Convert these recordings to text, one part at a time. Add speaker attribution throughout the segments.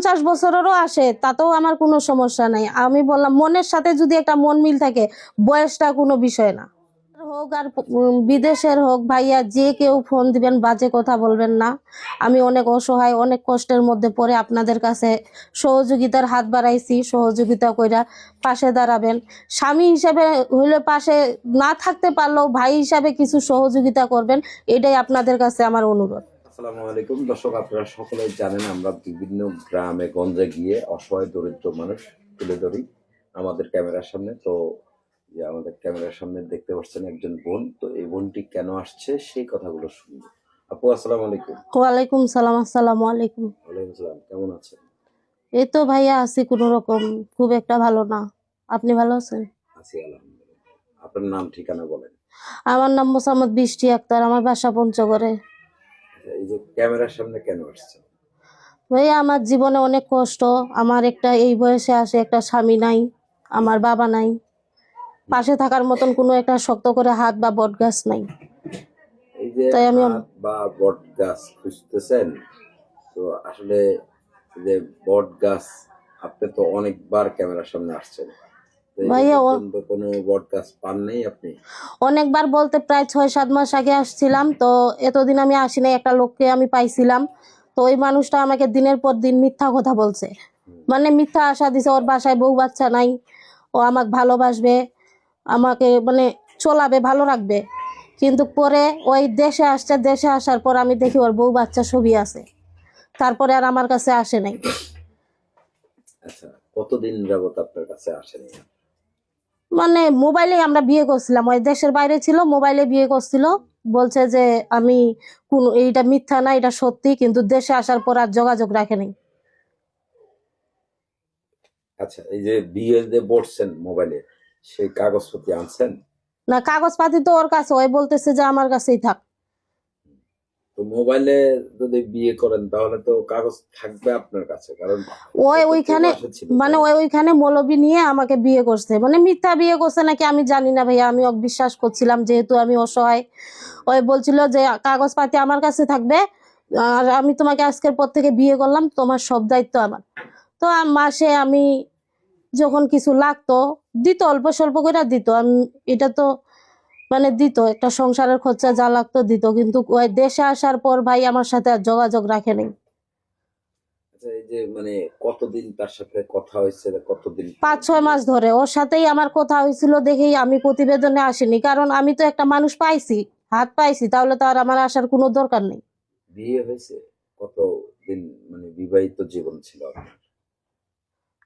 Speaker 1: 50 বছরেরও আসে, তাতেও আমার কোনো সমস্যা নাই। আমি বললাম মনের সাথে যদি একটা মন মিল থাকে, বয়সটা কোনো বিষয় না। হোক আর বিদেশের হোক, ভাইয়া যে কেউ ফোন দিবেন, বাজে কথা বলবেন না। আমি অনেক অসহায়, অনেক কষ্টের মধ্যে পড়ে আপনাদের কাছে সহযোগিতার হাত বাড়াইছি। সহযোগিতা কইরা পাশে দাঁড়াবেন। স্বামী হিসেবে হইলে পাশে না থাকতে পারলেও ভাই হিসাবে কিছু সহযোগিতা করবেন, এটাই আপনাদের কাছে আমার অনুরোধ।
Speaker 2: আসসালামু আলাইকুম দর্শক, আপনারা সকলেই জানেন আমরা বিভিন্ন গ্রামে গঞ্জে গিয়ে অসহায় দরিদ্র মানুষ তুলে ধরি আমাদের ক্যামেরার সামনে। তো যে আমাদের ক্যামেরার সামনে দেখতে পাচ্ছেন একজন বোন, তো এই বোনটি কেন আসছে সেই কথাগুলো শুনবো। আপু আসসালামু আলাইকুম।
Speaker 1: ওয়ালাইকুম সালাম। আসসালামু আলাইকুম।
Speaker 2: ওয়ালাইকুম সালাম, কেমন আছেন?
Speaker 1: এই তো ভাইয়া আছি কোন রকম, খুব একটা ভালো না। আপনি ভালো আছেন?
Speaker 2: আছি আলহামদুলিল্লাহ। আপনার নাম ঠিকানা বলেন।
Speaker 1: আমার নাম মোসাম্মদ বৃষ্টি আক্তার, আমার বাসা পঞ্চগড়ে।
Speaker 2: আচ্ছা, এই যে ক্যামেরার সামনে কেন আসছেন?
Speaker 1: ভাইয়া আমার জীবনে অনেক কষ্ট। আমার একটা এই বয়সে আসে একটা স্বামী নাই, আমার বাবা নাই, পাশে থাকার মতন কোনো একটা শক্ত করে হাত বা বট গাছ নাই।
Speaker 2: এই যে
Speaker 1: তাই আমি
Speaker 2: হাত বা বট গাছ খুঁজতেছেন, তো আসলে এই যে বট গাছ, আপনি তো অনেকবার ক্যামেরার সামনে আসছেন, তো এই
Speaker 1: ভাইয়া
Speaker 2: পর্যন্ত কোনো বট গাছ পান নাই আপনি?
Speaker 1: অনেকবার বলতে প্রায় 6-7 মাস আগে আসছিলাম, তো এতদিন আমি আসি নাই। একটা লোককে আমি পাইছিলাম, তো ওই মানুষটা আমাকে দিনের পর দিন মিথ্যা কথা বলছে, মানে মিথ্যা আশা দিছে। ওর বাসায় বউ বাচ্চা নাই, ও আমাকে ভালোবাসবে, আমাকে মানে চলাবে, ভালো রাখবে। কিন্তু পরে ওই দেশে আসছে, দেশে আসার পর আমি দেখি ওর বউ বাচ্চা ছবি আছে, তারপরে আর আমার কাছে আসে নাই।
Speaker 2: আচ্ছা, কতদিন যাবত আপনার কাছে আসেনি?
Speaker 1: মানে মোবাইলে আমরা বিয়ে করছিলাম, ওই দেশের বাইরে ছিল, মোবাইলে বিয়ে করছিল। বলছে যে আমি কোন এইটা মিথ্যা না, এটা সত্যি, কিন্তু দেশে আসার পর আর যোগাযোগ রাখেনি।
Speaker 2: আচ্ছা, এই যে বিয়ে যে বসছেন মোবাইলে, সেই কাগজপত্র আনছেন?
Speaker 1: না, কাগজপাতি তো ওর কাছে, ওই বলতেছে যে আমার কাছেই থাক।
Speaker 2: তো মোবাইলে যদি বিয়ে করেন তাহলে তো কাগজ থাকবে আপনার কাছে, কারণ
Speaker 1: ওই
Speaker 2: সে তো
Speaker 1: ওইখানে
Speaker 2: প্রবাসে ছিল,
Speaker 1: মানে
Speaker 2: তাই না?
Speaker 1: ওইখানে মৌলবি নিয়ে আমাকে বিয়ে করছে, মানে মিথ্যা বিয়ে করছে নাকি আমি জানি না ভাইয়া, আমি ওকে বিশ্বাস করছিলাম যেহেতু আমি অসহায়। ওই বলছিল যে কাগজপাতি আমার কাছে থাকবে, আর আমি তোমাকে আজকের পর থেকে বিয়ে করলাম, তোমার সব দায়িত্ব আমার। তো মাসে আমি যখন কিছু লাগতো দিত, অল্প স্বল্প করে দিত। আমি এটা তো মানে দিত, একটা সংসারের খরচা যা লাগতো দিত, কিন্তু ওই দেশে আসার পর ভাই আমার সাথে আর যোগাযোগ রাখে নাই।
Speaker 2: আচ্ছা, এই যে মানে কতদিন তার সাথে কথা হয়েছে, কতদিন?
Speaker 1: 5-6 মাস ধরে ওর সাথেই আমার কথা হয়েছিল, দেখেই আমি প্রতিবেদনে আসিনি, কারণ আমি তো একটা মানুষ পাইছি, হাত পাইছি, তাহলে তো আর আমার আসার কোনো দরকার নেই।
Speaker 2: বিয়ে হয়েছে কতদিন, মানে বিবাহিত জীবন ছিল আপনার?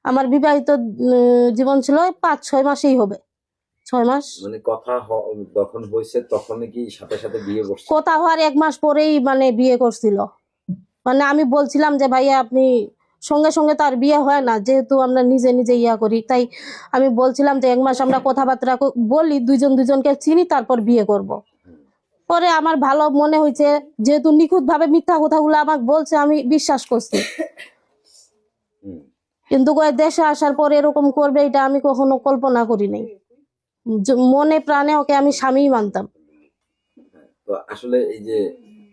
Speaker 1: আমার বিবাহিত জীবন ছিল 5-6 মাসেই হবে, 6 মাস।
Speaker 2: মানে কথা যখন হয়েছে তখনই কি সাথে সাথে বিয়ে করছে?
Speaker 1: কথা হওয়ার 1 মাস পরেই মানে বিয়ে করছিল। মানে আমি বলছিলাম যে ভাইয়া আপনি সঙ্গে সঙ্গে তো আর বিয়ে হয় না, যেহেতু আমরা নিজে নিজে ইয়া করি, তাই আমি বলছিলাম যে 1 মাস আমরা কথাবার্তা বলি, দুজন দুজনকে চিনি, তারপর বিয়ে করব। পরে আমার ভালো মনে হয়েছে, যেহেতু নিখুঁত ভাবে মিথ্যা কথাগুলো আমাকে বলছে, আমি বিশ্বাস করছি। কিন্তু ওই দেশে আসার পর এরকম করবে এটা আমি কখনো কল্পনা করি নাই। মনে প্রাণে ওকে আমি স্বামী মানতাম।
Speaker 2: তো আসলে এই যে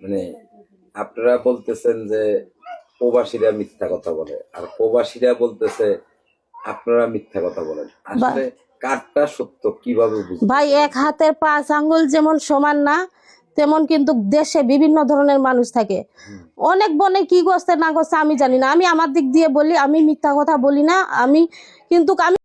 Speaker 2: মানে আপনারা বলতেছেন যে প্রবাসীরা মিথ্যা কথা বলে, আর প্রবাসীরা বলতেছে আপনারা মিথ্যা কথা বলেন, আসলে কারটা সত্য কিভাবে বুঝবো?
Speaker 1: ভাই, এক হাতের 5 আঙ্গুল যেমন সমান না, তেমন কিন্তু দেশে বিভিন্ন ধরনের মানুষ থাকে। অনেক বনে কি করছে না করছে আমি জানি না, আমি আমার দিক দিয়ে বলি, আমি মিথ্যা কথা বলি না। আমি কিন্তু আমি